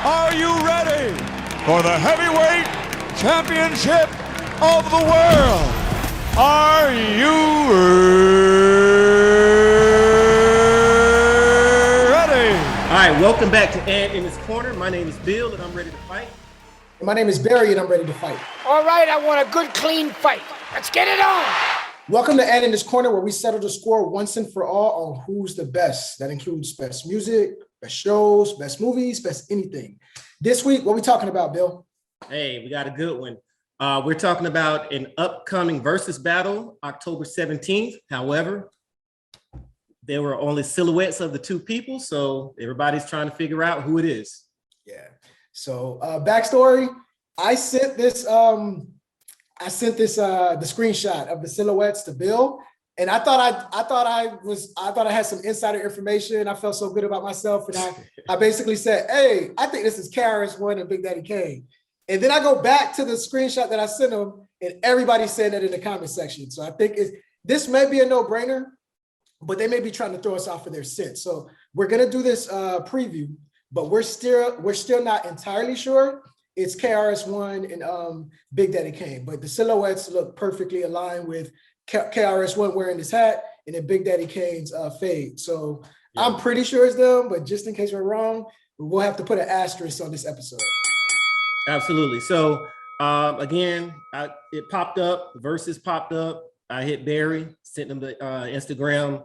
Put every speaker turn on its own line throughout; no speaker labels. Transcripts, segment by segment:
Are you ready for the heavyweight championship of the world? Are you ready?
All right, welcome back to Ant in His Corner. My name is Bill, and I'm ready to fight.
And my name is Barry, and I'm ready to fight.
All right, I want a good, clean fight. Let's get it on.
Welcome to Ant in His Corner, where we settle the score once and for all on who's the best. That includes best music, best shows, best movies, best anything. This week, what are we talking about, Bill?
Hey, we got a good one. We're talking about an upcoming versus battle, October 17th. However, there were only silhouettes of the two people, so everybody's trying to figure out who it is.
Yeah. So backstory, I sent this the screenshot of the silhouettes to Bill, and I thought I had some insider information. I felt so good about myself, and I basically said, "Hey, I think this is KRS-One and Big Daddy Kane." And then I go back to the screenshot that I sent him, and everybody said that in the comment section. So I think this may be a no-brainer, but they may be trying to throw us off of their scent. So we're gonna do this preview, but we're still not entirely sure. It's KRS-One and Big Daddy Kane, but the silhouettes look perfectly aligned with KRS-One wearing his hat and then Big Daddy Kane's fade. So yeah. I'm pretty sure it's them, but just in case we're wrong, we'll have to put an asterisk on this episode.
Absolutely. So again, it popped up, Versus popped up. I hit Barry, sent him the Instagram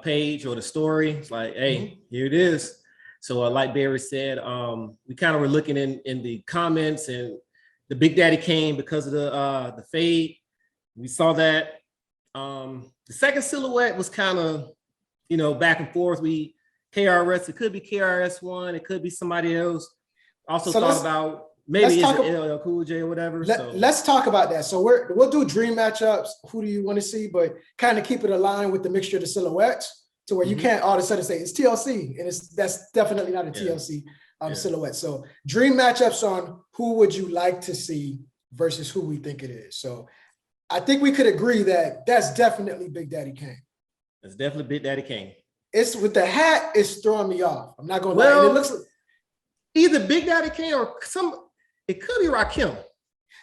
page or the story. It's like, hey, here it is. So like Barry said, we kind of were looking in the comments, and the Big Daddy Kane because of the fade. We saw that. The second silhouette was kind of, back and forth. It could be KRS-One, it could be somebody else. Also thought about maybe it's LL Cool J or whatever.
Let's talk about that. So we'll do dream matchups. Who do you want to see? But kind of keep it aligned with the mixture of the silhouettes to where you can't all of a sudden say it's TLC, and that's definitely not a TLC silhouette. So dream matchups on who would you like to see versus who we think it is. So I think we could agree that that's definitely Big Daddy Kane.
That's definitely Big Daddy Kane.
It's with the hat, it's throwing me off. I'm not gonna lie. And it looks like
either Big Daddy Kane or it could be Rakim.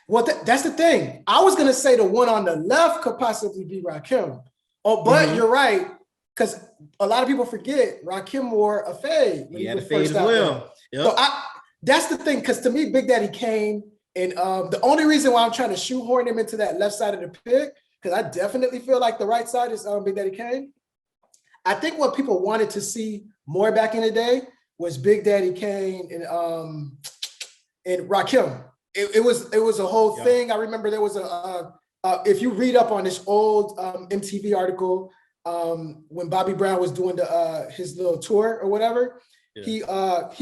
Well, that's the thing. I was gonna say the one on the left could possibly be Rakim. Oh, but you're right, because a lot of people forget Rakim wore a fade.
He had a fade as well. Yep.
So that's the thing, because to me, Big Daddy Kane, and the only reason why I'm trying to shoehorn him into that left side of the pick, because I definitely feel like the right side is Big Daddy Kane. I think what people wanted to see more back in the day was Big Daddy Kane and Rakim. It was a whole thing. I remember there was if you read up on this old MTV article when Bobby Brown was doing his little tour or whatever, he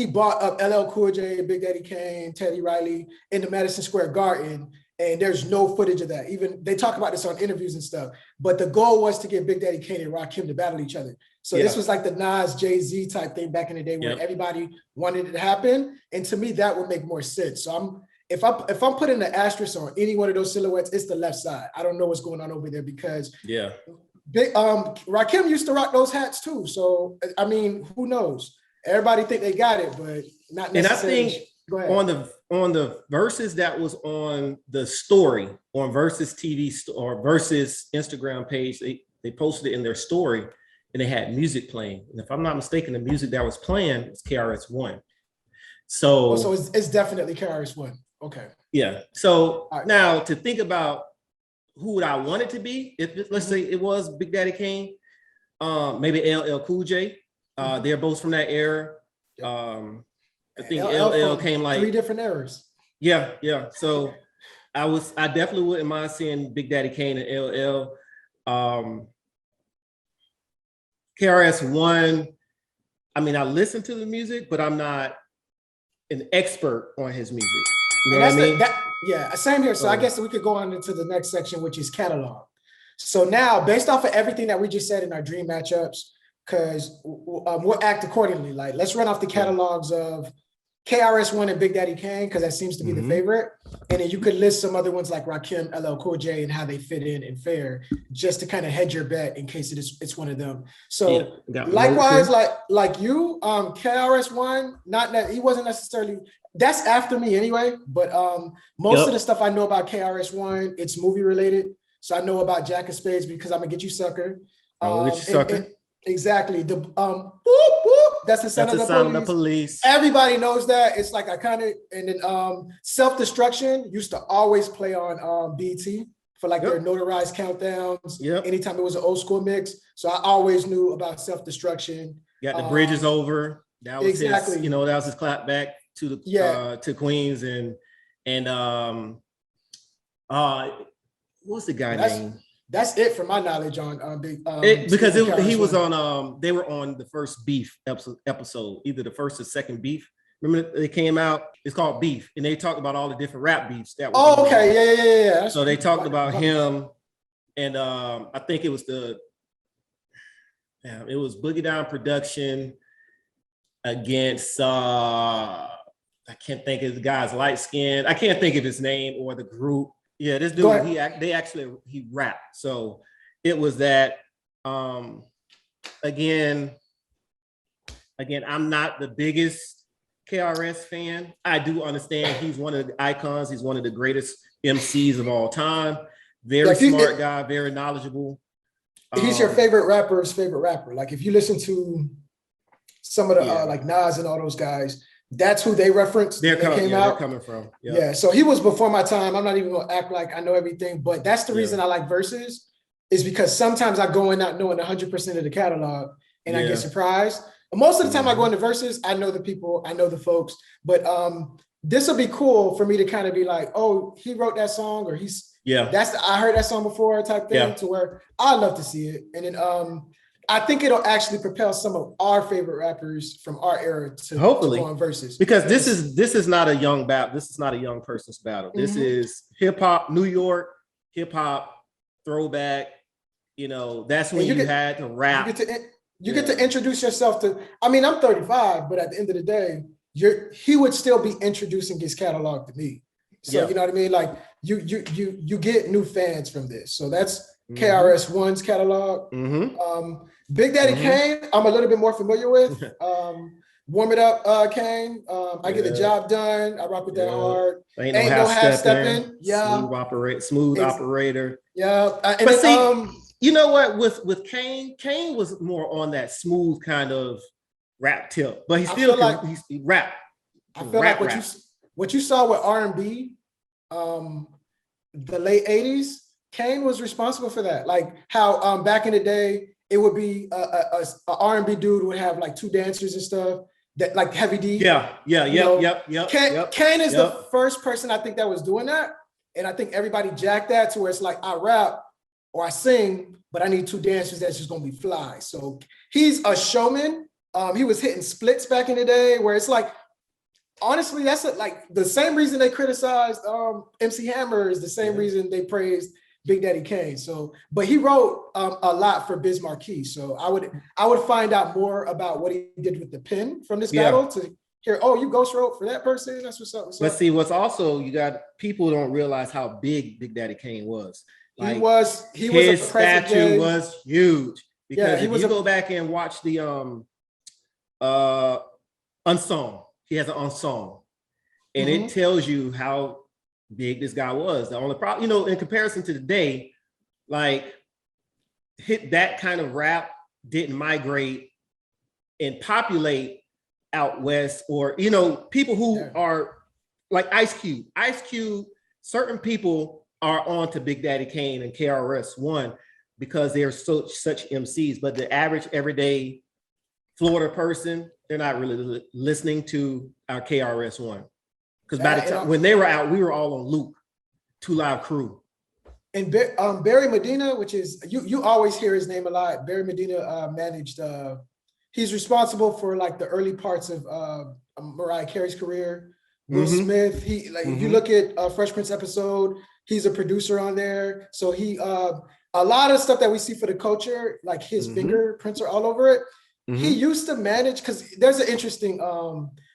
bought up LL Cool J, Big Daddy Kane, Teddy Riley in the Madison Square Garden, and there's no footage of that. Even they talk about this on interviews and stuff. But the goal was to get Big Daddy Kane and Rakim to battle each other. So this was like the Nas Jay-Z type thing back in the day where everybody wanted it to happen. And to me, that would make more sense. So if I'm putting the asterisk on any one of those silhouettes, it's the left side. I don't know what's going on over there because Rakim used to rock those hats too. So I mean, who knows? Everybody think they got it, but not necessarily.
And I think on the verses that was on the story on Versus TV or Versus Instagram page, they posted it in their story. And they had music playing. And if I'm not mistaken, the music that was playing was KRS-One. So
it's definitely KRS-One. Okay.
Yeah. So now to think about who would I want it to be, if let's say it was Big Daddy Kane, maybe LL Cool J. They're both from that era. I think LL came like
3 different eras.
Yeah. So I definitely wouldn't mind seeing Big Daddy Kane and LL. KRS-One, I mean, I listen to the music, but I'm not an expert on his music. You know what I mean?
Same here. So I guess we could go on into the next section, which is catalog. So now, based off of everything that we just said in our dream matchups, because we'll act accordingly. Like, let's run off the catalogs of KRS-One and Big Daddy Kane, because that seems to be the favorite. And then you could list some other ones like Rakim, LL Cool J, and how they fit in and fare, just to kind of hedge your bet in case it's one of them. So likewise, like you, KRS-One, not that he wasn't necessarily, that's after me anyway, but most of the stuff I know about KRS-One, it's movie related. So I know about Jack of Spades because I'm gonna get you sucker.
Get you sucker.
Exactly. The whoop, whoop, that's the sound,
of the police.
Everybody knows that. It's like iconic. And then Self-Destruction used to always play on BT for like their notarized countdowns. Anytime it was an old school mix. So I always knew about Self-Destruction.
Got the bridge is over. That was his, that was his clap back to the to Queens and what's the guy name?
That's it for my knowledge on Big.
Because he was on. They were on the first Beef episode, either the first or second Beef. Remember they came out. It's called Beef, and they talked about all the different rap beefs that.
Yeah.
So they talked about him, and I think it was it was Boogie Down Production against. I can't think of the guy's light skin. I can't think of his name or the group. Yeah, this dude, he rapped. So it was that, again, I'm not the biggest KRS fan. I do understand he's one of the icons. He's one of the greatest MCs of all time. Very smart guy, very knowledgeable.
He's your favorite rapper's favorite rapper. Like if you listen to some of the like Nas and all those guys, that's who they referenced.
They're coming from.
Yeah. So he was before my time. I'm not even gonna act like I know everything, but that's the reason I like Verzuz, is because sometimes I go in not knowing 100% of the catalog and I get surprised. And most of the time I go into Verzuz, I know the people, I know the folks, but this will be cool for me to kind of be like, oh, he wrote that song, or I heard that song before type thing, to where I love to see it. And then I think it'll actually propel some of our favorite rappers from our era to
hopefully
go on Verzuz.
Because this is not a young battle. This is not a young person's battle. This is hip hop, New York hip hop throwback. That's when you had to rap.
You get to introduce yourself to. I mean, I'm 35, but at the end of the day, he would still be introducing his catalog to me. So you know what I mean? Like you get new fans from this. So that's KRS-One's catalog. Big Daddy Kane, I'm a little bit more familiar with. Warm It Up, Kane. I get the job done. I rock with that hard.
Ain't no half stepping.
Yeah.
Smooth operator.
Yeah.
But see, you know what? With Kane was more on that smooth kind of rap tip, but he still he rap.
I feel like what you saw with R&B, the late 80s, Kane was responsible for that. Like how back in the day, it would be a R&B dude would have like two dancers and stuff, that like Heavy D.
Yep.
Kane is the first person I think that was doing that. And I think everybody jacked that to where it's like, I rap or I sing, but I need two dancers that's just gonna be fly. So he's a showman. He was hitting splits back in the day where it's like, honestly, that's like the same reason they criticized MC Hammer is the same reason they praised Big Daddy Kane. So, but he wrote a lot for Biz Markie. So I would find out more about what he did with the pen from this battle to hear, oh, you ghost wrote for that person. That's what's up.
But see, what's also, you got people don't realize how big Big Daddy Kane was.
Like, he was
his statue was huge. Because if you go back and watch the Unsung, he has an Unsung, and it tells you how big this guy was. The only problem, in comparison to today, like that kind of rap didn't migrate and populate out west, or people who are like Ice Cube. Certain people are on to Big Daddy Kane and KRS-One because they're such MCs, but the average everyday Florida person, they're not really listening to our KRS-One. Because by the time when they were out, we were all on loop. Two Live Crew.
And Barry Medina, which is you always hear his name a lot. Barry Medina managed. He's responsible for like the early parts of Mariah Carey's career. Will Smith. He if you look at Fresh Prince episode, he's a producer on there. So he a lot of stuff that we see for the culture, like his fingerprints are all over it. He used to manage, because there's an interesting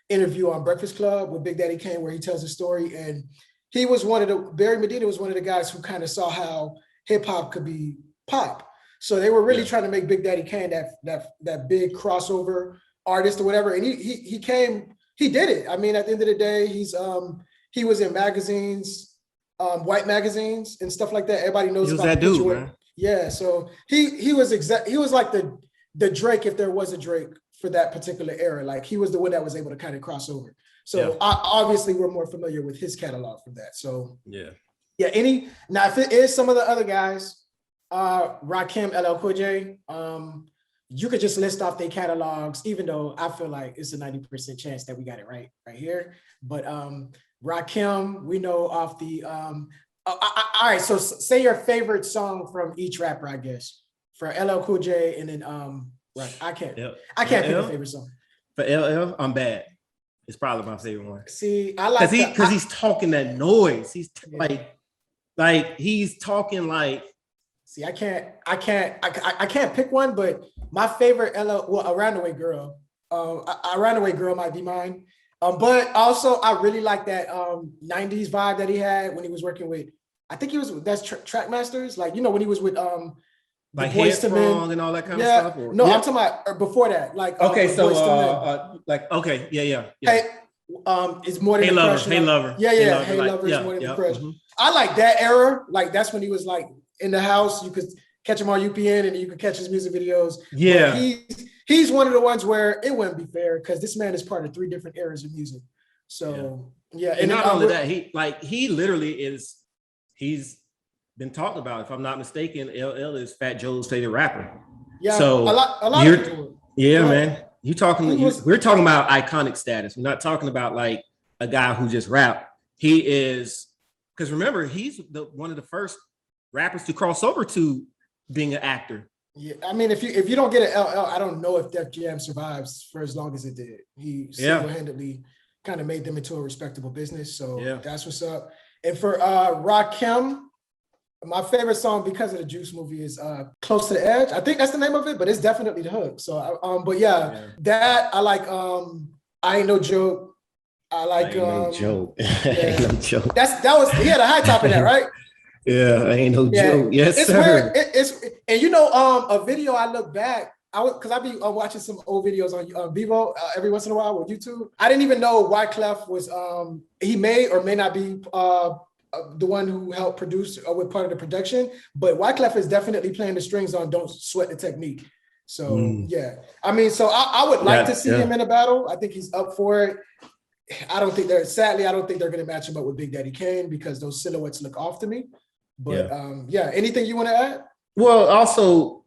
interview on Breakfast Club with Big Daddy Kane where he tells a story, and he was Barry Medina was one of the guys who kind of saw how hip hop could be pop. So they were really trying to make Big Daddy Kane that big crossover artist or whatever, and he did it. I mean, at the end of the day, he was in magazines, white magazines and stuff like that. Everybody knows about
that dude, man.
Yeah, so he was like the Drake if there was a Drake for that particular era. Like he was the one that was able to kind of cross over. So obviously we're more familiar with his catalog from that. So yeah. Now if it is some of the other guys, Rakim, LL Cool J, you could just list off their catalogs, even though I feel like it's a 90% chance that we got it right here. But Rakim, we know off the all right. So say your favorite song from each rapper, I guess, for LL Cool J, and then right. I can't pick a favorite song.
For LL, I'm Bad. It's probably my favorite one.
See, I like
because he's talking that noise. He's like he's talking like.
See, I can't pick one, but my favorite Around the Way Girl. Around the Way Girl might be mine. But also I really like that 90s vibe that he had when he was working with, I think that's Trackmasters, like, you know, when he was with
like Headstrong and all that kind of stuff. Or?
No, I'm talking about before that. Like
okay, so like okay, yeah.
Hey, it's more than
Hey Lover, Hey Lover.
Yeah, Hey Lover is more than the crush. Mm-hmm. I like that era. Like that's when he was like in the house. You could catch him on UPN and you could catch his music videos.
Yeah.
But he's one of the ones where it wouldn't be fair because this man is part of 3 different eras of music. So yeah.
And not only that, he literally is, he's been talked about, if I'm not mistaken, LL is Fat Joe's favorite rapper. Yeah. So a lot of people. Yeah, man. We're talking about iconic status. We're not talking about like a guy who just rap. He is, because remember, he's one of the first rappers to cross over to being an actor.
Yeah, I mean, if you don't get an LL, I don't know if Def Jam survives for as long as it did. He single-handedly kind of made them into a respectable business. So that's what's up. And for Rakim, my favorite song because of the Juice movie is Close to the Edge. I think that's the name of it, but it's definitely the hook. So that I like I Ain't No Joke. I like
No Joke. Ain't No Joke.
He had a high top in that, right?
Yeah, ain't no joke. Yes,
it's
sir.
Weird. And you know, a video I look back, because I be watching some old videos on Vivo every once in a while with YouTube. I didn't even know Wyclef was he may or may not be the one who helped produce or with part of the production, but Wyclef is definitely playing the strings on Don't Sweat the Technique. So yeah, I mean, so I would like to see him in a battle. I think he's up for it. I don't think they're going to match him up with Big Daddy Kane because those silhouettes look off to me. But anything you want to add?
Well, also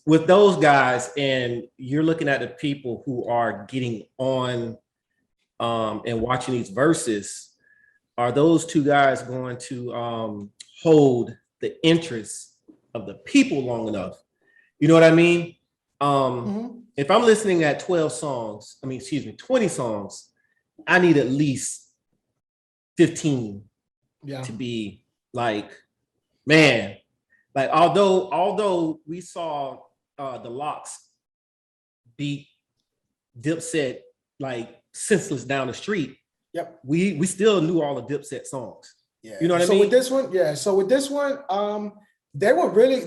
with those guys, and you're looking at the people who are getting on and watching these verses, are those 2 guys going to hold the interest of the people long enough? You know what I mean? If I'm listening at 20 songs, I need at least 15 to be like, man, like although we saw the Locks beat Dipset like senseless down the street.
Yep.
We still knew all the Dipset songs.
Yeah.
You know what I mean?
So with this one, they were really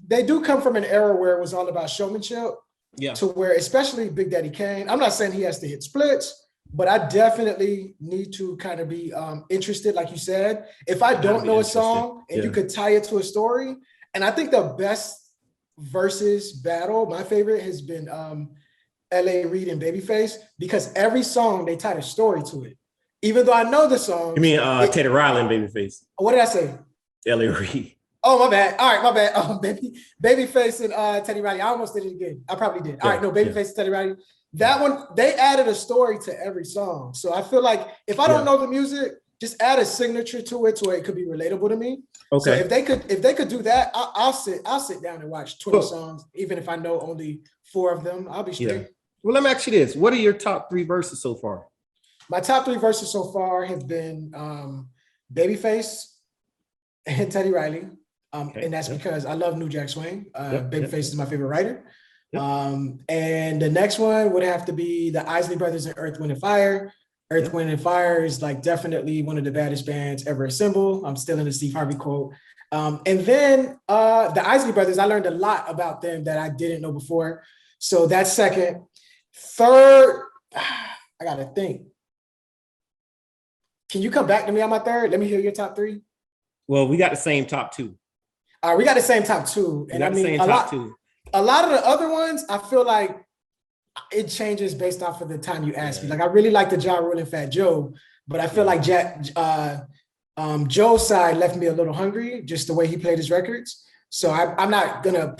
they do come from an era where it was all about showmanship. Yeah. To where, especially Big Daddy Kane, I'm not saying he has to hit splits, but I definitely need to kind of be interested, like you said. If I don't know a song and you could tie it to a story, and I think the best versus battle, my favorite has been L.A. Reid and Babyface, because every song they tied a story to it. Even though I know the song.
You mean Teddy Riley and Babyface?
What did I say?
L.A. Reid.
Oh, my bad. All right, my bad. Babyface and Teddy Riley. I almost did it again. I probably did. All right, no, Babyface and Teddy Riley. That one, they added a story to every song. So I feel like if I don't know the music, just add a signature to it where it could be relatable to me. Okay. So if they could do that, I'll sit down and watch 20 songs, even if I know only 4 of them. I'll be straight.
Yeah. Well, let me ask you this. What are your top 3 verses so far?
My top 3 verses so far have been Babyface and Teddy Riley. And that's because I love New Jack Swing. Babyface is my favorite writer.
Yep.
And the next one would have to be the Isley Brothers and Earth, Wind and Fire. Earth, Wind and Fire is like definitely one of the baddest bands ever assembled. I'm still in the Steve Harvey quote. And then the Isley Brothers, I learned a lot about them that I didn't know before. So that's second. Third, I gotta think. Can you come back to me on my third? Let me hear your top three.
Well, we got the same top two.
All right, we got the same top two. And I mean, a lot of the other ones, I feel like it changes based off of the time you ask me. Like, I really like the Ja Rule and Fat Joe, but I feel like Joe's side left me a little hungry, just the way he played his records. So I'm not gonna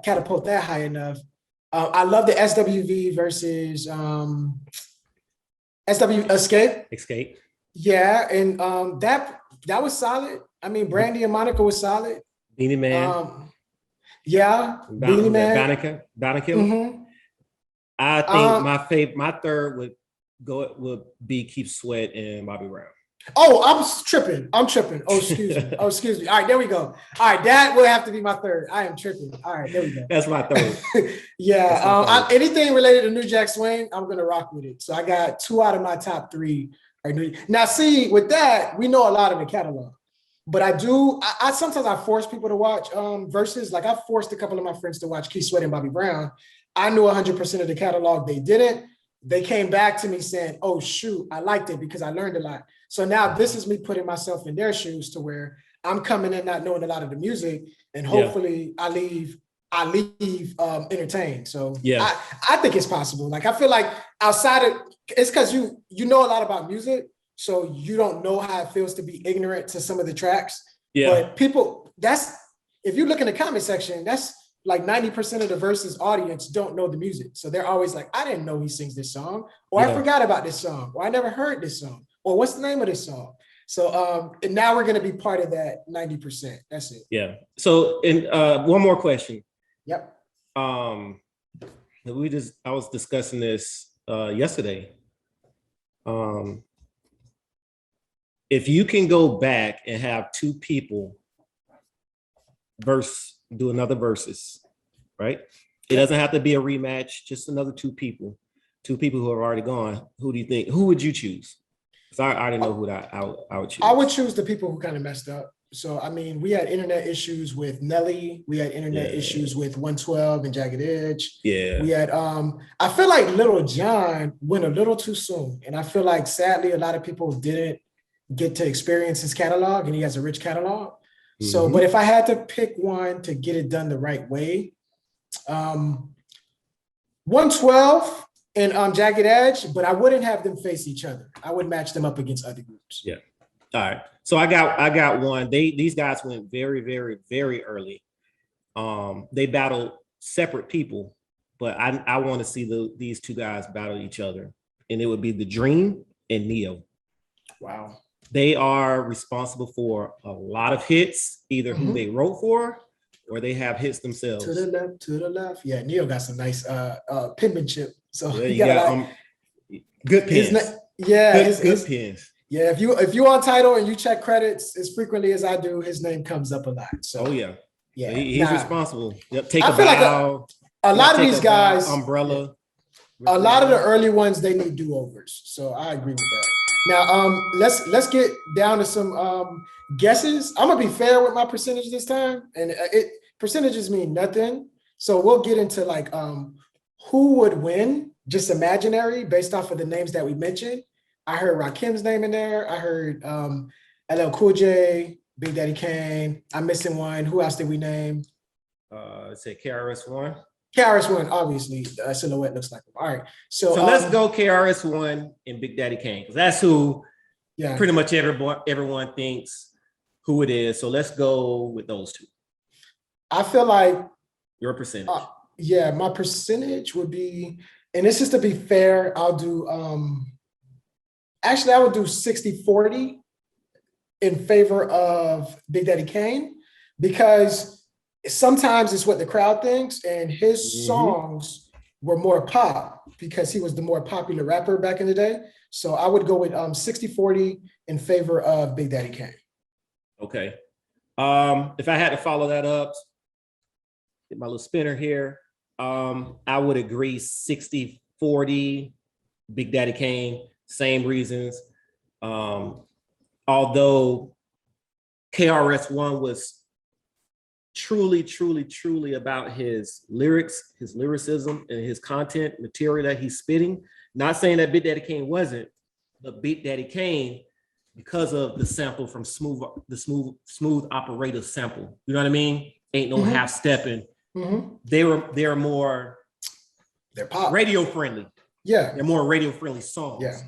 catapult that high enough. I love the SWV versus SW Escape. Yeah, and that was solid. I mean, Brandy and Monica was solid.
Beanie Man.
Beanie Man.
Banneker.
Mm-hmm.
I think my third would be Keith Sweat and Bobby Brown.
Oh, I'm tripping. Oh, excuse me. All right, there we go. All right, that will have to be my third. I am tripping. All right, there we go.
That's my third.
Anything related to New Jack Swing, I'm gonna rock with it. So I got 2 out of my top 3 are new. Now, see, with that, we know a lot of the catalog. But I sometimes I force people to watch verses. Like, I forced a couple of my friends to watch Keith Sweat and Bobby Brown. I knew 100% of the catalog. They didn't. They came back to me saying, oh, shoot, I liked it because I learned a lot. So now this is me putting myself in their shoes to where I'm coming in not knowing a lot of the music, and hopefully I leave entertained. So I think it's possible. Like, I feel like outside of, it's because you know a lot about music, so you don't know how it feels to be ignorant to some of the tracks. Yeah. But people, if you look in the comment section, that's like 90% of the Versus audience don't know the music. So they're always like, I didn't know he sings this song, or I forgot about this song, or I never heard this song, or what's the name of this song? So and now we're going to be part of that 90%. That's it. Yeah.
So, and one more question.
Yep.
I was discussing this yesterday. If you can go back and have 2 people do another versus, right? It doesn't have to be a rematch, just another 2 people who have already gone. Who would you choose? Because I already know who I would choose.
I would choose the people who kind of messed up. So, I mean, we had internet issues with Nelly. We had internet issues with 112 and Jagged Edge. Yeah. We had, I feel like Little John went a little too soon. And I feel like, sadly, a lot of people didn't get to experience his catalog, and he has a rich catalog. Mm-hmm. So, but if I had to pick one to get it done the right way, 112 and Jagged Edge, but I wouldn't have them face each other. I would match them up against other groups.
Yeah. All right. So I got one. These guys went very, very, very early. They battled separate people, but I want to see these 2 guys battle each other, and it would be The Dream and Neo.
Wow.
They are responsible for a lot of hits, either who they wrote for or they have hits themselves.
To the left. Yeah, Neo got some nice penmanship. So
you got good pens.
Good
pens.
Yeah, if you on Tidal and you check credits as frequently as I do, his name comes up a lot. So
he's responsible. Yep, take
I feel like a lot of these guys,
Umbrella.
A lot of the early ones, they need do-overs. So I agree with that. Now, let's get down to some guesses. I'm gonna be fair with my percentage this time, and percentages mean nothing. So we'll get into like who would win, just imaginary, based off of the names that we mentioned. I heard Rakim's name in there. I heard LL Cool J, Big Daddy Kane. I'm missing one. Who else did we name?
Let's say KRS-One.
KRS-One, obviously, Silhouette looks like him. All right. So
let's go KRS-One and Big Daddy Kane, because that's who pretty much everyone thinks who it is. So let's go with those 2.
I feel like
your percentage.
My percentage would be, and this is to be fair, I'll do I would do 60-40 in favor of Big Daddy Kane, because sometimes it's what the crowd thinks, and his songs were more pop because he was the more popular rapper back in the day. So I would go with 60-40 in favor of Big Daddy Kane.
Okay. If I had to follow that up, get my little spinner here. I would agree 60-40, Big Daddy Kane, same reasons. Although KRS-One was truly about his lyrics, his lyricism, and his content material that he's spitting. Not saying that Big Daddy Kane wasn't, but Big Daddy Kane, because of the sample from Smooth Operator sample, you know what I mean? Ain't no half stepping. They're more,
they're pop
radio friendly.
Yeah,
they're more radio friendly songs.
Yeah.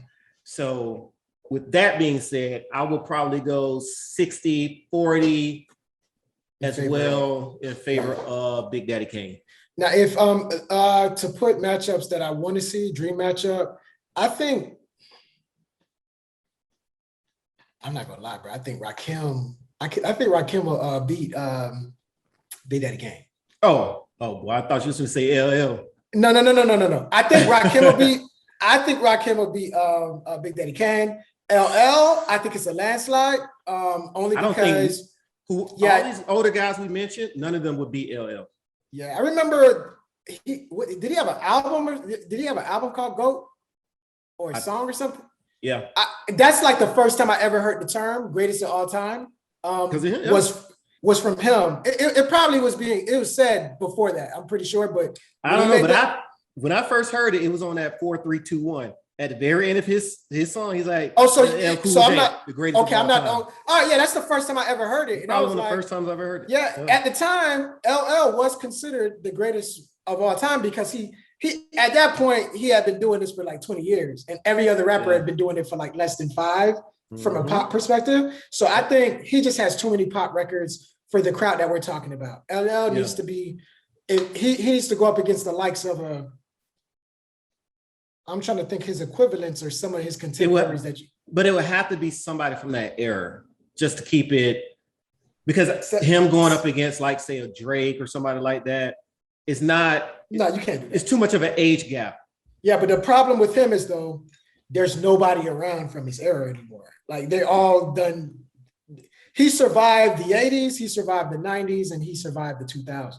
So with that being said, I would probably go 60-40 as well in favor of Big Daddy Kane.
Now, if to put matchups that I want to see, dream matchup, I think I'm not gonna lie, bro. I think Rakim will beat Big Daddy Kane.
Oh, well, I thought you was gonna say LL.
No. I think Rakim will beat. I think Rakim will beat Big Daddy Kane. LL, I think it's a landslide. Only because
all these older guys we mentioned, none of them would beat LL.
Yeah, I remember. Did he have an album? Did he have an album called GOAT or a song or something?
Yeah,
that's like the first time I ever heard the term "greatest of all time." Was from him. It probably was said before that. I'm pretty sure, but
I don't know. But when I first heard it, it was on that 4, 3, 2, 1 at the very end of his song. He's like,
"Oh, so I'm
not the greatest."
Okay, I'm not. Oh, yeah, that's the first time I ever heard it. And
probably one of the first times I ever heard it.
Yeah, at the time, LL was considered the greatest of all time because he at that point he had been doing this for like 20 years, and every other rapper had been doing it for like less than 5 from a pop perspective. So I think he just has too many pop records for the crowd that we're talking about. LL needs to be. He needs to go up against the likes of I'm trying to think his equivalents or some of his contemporaries
but it would have to be somebody from that era just to keep it, because him going up against like say a Drake or somebody like that, it's not.
No, you can't do that.
It's too much of an age gap.
Yeah, but the problem with him is though, there's nobody around from his era anymore. Like they're all done. He survived the 80s, he survived the 90s, and he survived the 2000s.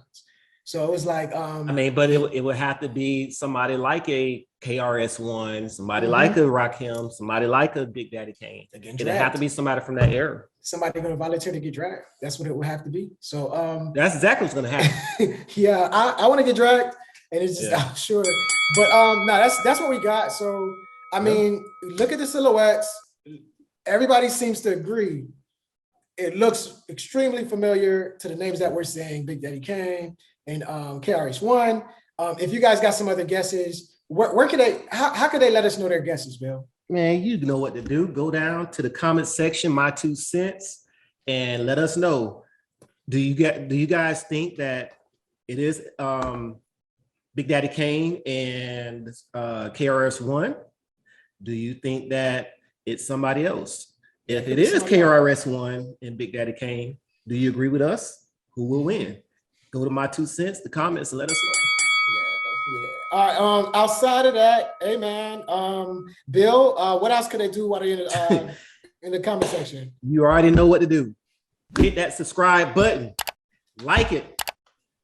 So it was like,
but it would have to be somebody like a KRS-One, somebody like a Rakim, somebody like a Big Daddy Kane. It would have to be somebody from that era.
Somebody going to volunteer to get dragged. That's what it would have to be. So
that's exactly what's going to happen.
Yeah, I want to get dragged, and it's just I'm sure. But no, that's what we got. So I mean, look at the silhouettes. Everybody seems to agree. It looks extremely familiar to the names that we're saying: Big Daddy Kane and KRS-One. If you guys got some other guesses, where could they? How could they let us know their guesses, Bill?
Man, you know what to do. Go down to the comment section, my 2 cents, and let us know. Do you guys think that it is Big Daddy Kane and KRS-One? Do you think that it's somebody else? If it is KRS-One and Big Daddy Kane, do you agree with us? Who will win? Go to my 2 cents, the comments, and let us know.
All right. Outside of that, hey man, Bill, what else could they do while they're in the comment section?
You already know what to do. Hit that subscribe button, like it,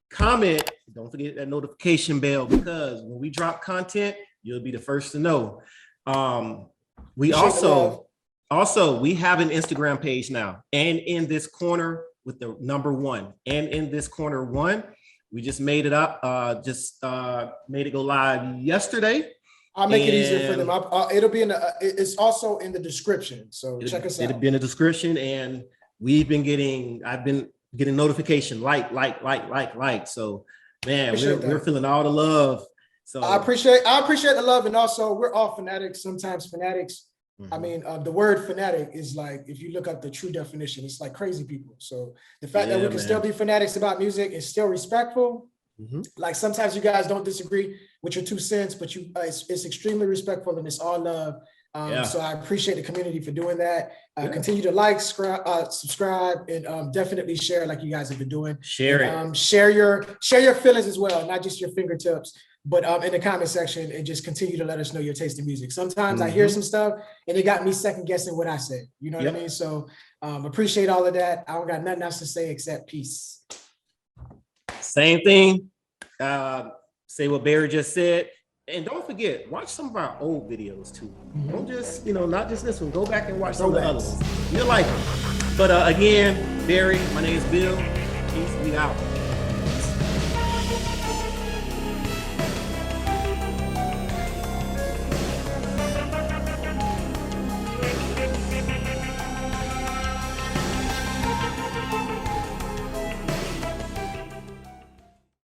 comment. Don't forget that notification bell, because when we drop content, you'll be the first to know. We also have an Instagram page now, and in this corner with the number 1, and in this corner 1. We just made it up, made it go live yesterday.
I'll make it easier for them. It'll be it's also in the description. So check us out.
It'll be in the description, and I've been getting notification, like. So man, we're feeling all the love. So
I appreciate the love. And also we're all fanatics, sometimes fanatics. I mean, the word fanatic is like, if you look up the true definition, it's like crazy people. So the fact that we can still be fanatics about music is still respectful. Like sometimes you guys don't disagree with your 2 cents, but it's extremely respectful and it's all love. So I appreciate the community for doing that. Continue to like, subscribe, and definitely share like you guys have been doing. Share your feelings as well, not just your fingertips. But in the comment section, and just continue to let us know your taste in music. Sometimes I hear some stuff and it got me second guessing what I said. You know what I mean? So appreciate all of that. I don't got nothing else to say except peace.
Same thing. say what Barry just said. And don't forget, watch some of our old videos too. Don't just, not just this one. Go back and watch some of the other ones. You'll like them. But again, Barry, my name is Bill. Peace, we out.